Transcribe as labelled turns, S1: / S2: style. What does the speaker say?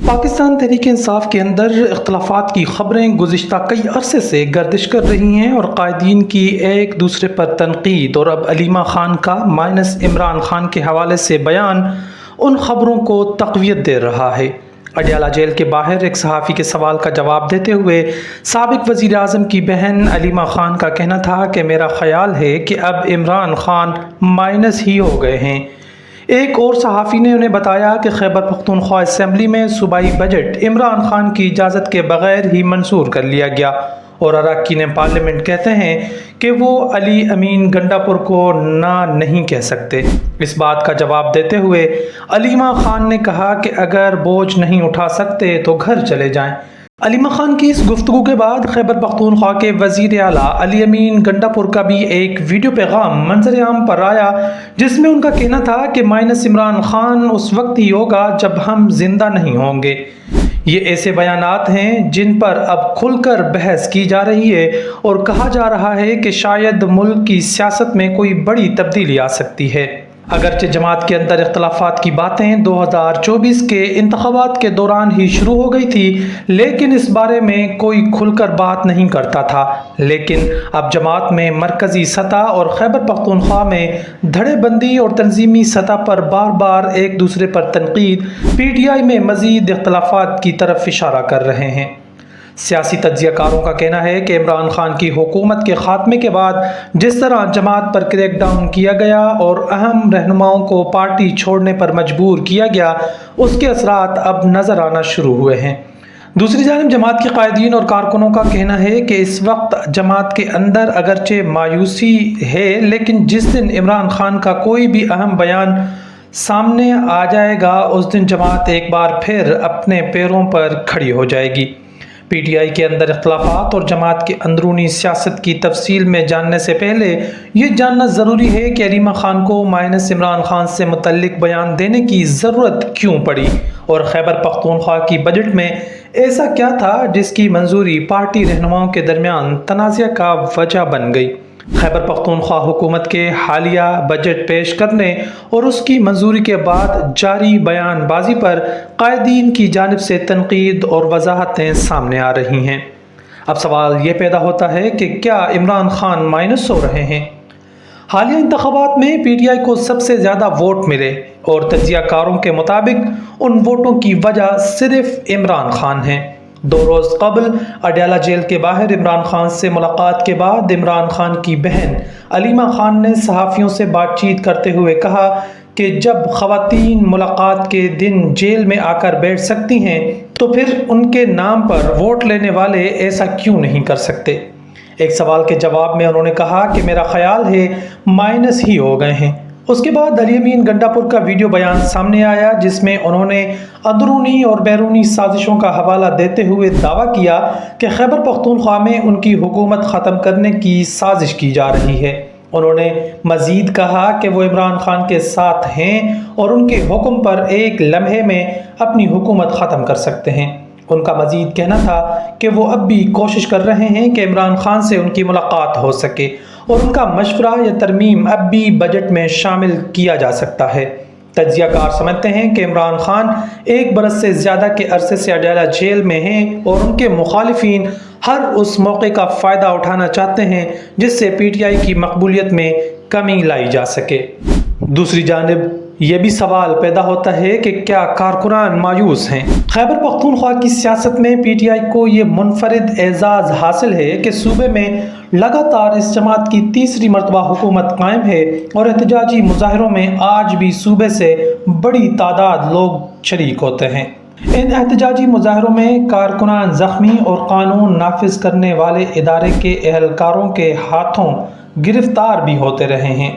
S1: पाकिस्तान तहरीक इंसाफ के अंदर इख्तलाफात की खबरें गुज़िश्ता कई अरसे से गर्दिश कर रही हैं और कायदीन की एक दूसरे पर तनकीद और अब अलीमा खान का माइनस इमरान खान के हवाले से बयान उन खबरों को तक़वियत दे रहा है। अडयाला जेल के बाहर एक सहाफ़ी के सवाल का जवाब देते हुए साबिक वज़ीर आज़म की बहन अलीमा खान का कहना था कि मेरा ख़याल है कि अब इमरान खान माइनस ही हो गए हैं। एक और सहाफ़ी ने उन्हें बताया कि खैबर पख्तूनख्वा असम्बली में सूबाई बजट इमरान खान की इजाज़त के बगैर ही मंजूर कर लिया गया और अरकान पार्लियामेंट कहते हैं कि वो अली अमीन गंडापुर को ना नहीं कह सकते। इस बात का जवाब देते हुए अलीमा खान ने कहा कि अगर बोझ नहीं उठा सकते तो घर चले जाएं। अलीमा खान की इस गुफ्तगू के बाद खैबर पख्तूनख्वा के वज़ीर आला अली अमीन गंडापुर का भी एक वीडियो पैगाम मंजर आम पर आया, जिसमें उनका कहना था कि माइनस इमरान खान उस वक्त ही होगा जब हम जिंदा नहीं होंगे। ये ऐसे बयानात हैं जिन पर अब खुलकर बहस की जा रही है और कहा जा रहा है कि शायद मुल्क की सियासत में कोई बड़ी तब्दीली आ सकती है। अगरचे जमात के अंदर इख्तलाफात की बातें 2024 के इंतखाबात के दौरान ही शुरू हो गई थी, लेकिन इस बारे में कोई खुलकर बात नहीं करता था। लेकिन अब जमात में मरकज़ी सतह और खैबर पख्तूनख्वा में धड़ेबंदी और तंजीमी सतह पर बार बार एक दूसरे पर तनकीद PTI में मज़ीद इख्तलाफात की तरफ इशारा कर रहे हैं। सियासी तज्ज़ियाकारों का कहना है कि इमरान खान की हुकूमत के ख़ात्मे के बाद जिस तरह जमात पर क्रैकडाउन किया गया और अहम रहनुमाओं को पार्टी छोड़ने पर मजबूर किया गया, उसके असरात अब नज़र आना शुरू हुए हैं। दूसरी जानिब जमात के कायदीन और कारकुनों का कहना है कि इस वक्त जमात के अंदर अगरचे मायूसी है, लेकिन जिस दिन इमरान खान का कोई भी अहम बयान सामने आ जाएगा उस दिन जमात एक बार फिर अपने पैरों पर खड़ी हो जाएगी। PTI के अंदर इख्तलाफात और जमात के अंदरूनी सियासत की तफसील में जानने से पहले ये जानना ज़रूरी है कि अलीमा खान को माइनस इमरान खान से मुतल्लिक बयान देने की ज़रूरत क्यों पड़ी और खैबर पख्तूनख्वा की बजट में ऐसा क्या था जिसकी मंजूरी पार्टी रहनुमाओं के दरमियान तनाज़ा का वजह बन गई। खैबर पख्तूनख्वा हुकूमत के हालिया बजट पेश करने और उसकी मंजूरी के बाद जारी बयानबाजी पर कायदीन की जानिब से तनकीद और वजाहतें सामने आ रही हैं। अब सवाल ये पैदा होता है कि क्या इमरान खान माइनस हो रहे हैं? हालिया इंतखाबात में PTI को सबसे ज़्यादा वोट मिले और तज्ज़ियाकारों के मुताबिक उन वोटों की वजह सिर्फ इमरान खान है। 2 रोज़ कबल अडयाला जेल के बाहर इमरान खान से मुलाकात के बाद इमरान खान की बहन अलीमा खान ने सहाफ़ियों से बातचीत करते हुए कहा कि जब ख़वातीन मुलाकात के दिन जेल में आकर बैठ सकती हैं तो फिर उनके नाम पर वोट लेने वाले ऐसा क्यों नहीं कर सकते। एक सवाल के जवाब में उन्होंने कहा कि मेरा ख़याल है माइनस ही हो गए हैं। उसके बाद अली अमीन गंडापुर का वीडियो बयान सामने आया, जिसमें उन्होंने अंदरूनी और बैरूनी साजिशों का हवाला देते हुए दावा किया कि खैबर पख्तूनख्वा में उनकी हुकूमत ख़त्म करने की साजिश की जा रही है। उन्होंने मज़ीद कहा कि वो इमरान खान के साथ हैं और उनके हुक्म पर एक लम्हे में अपनी हुकूमत ख़त्म कर सकते हैं। उनका मज़ीद कहना था कि वो अब भी कोशिश कर रहे हैं कि इमरान खान से उनकी मुलाकात हो सके और उनका मशवरा या तरमीम अब भी बजट में शामिल किया जा सकता है। तज्ज़ियाकार समझते हैं कि इमरान खान 1 बरस से ज़्यादा के अरसे से अडयाला जेल में हैं और उनके मुखालिफिन हर उस मौके का फ़ायदा उठाना चाहते हैं जिससे PTI की मकबूलियत में कमी लाई जा सके। दूसरी जानिब ये भी सवाल पैदा होता है कि क्या कारकुनान मायूस हैं? खैबर पख्तूनख्वा की सियासत में PTI को ये मुनफरिद एजाज़ हासिल है कि सूबे में लगातार इस जमात की तीसरी मरतबा हुकूमत कायम है और एहतजाजी मुजाहरों में आज भी सूबे से बड़ी तादाद लोग शरीक होते हैं। इन एहतजाजी मुजाहरों में कारकुनान ज़ख्मी और कानून नाफिज करने वाले इदारे के एहलकारों के हाथों गिरफ्तार भी होते रहे हैं।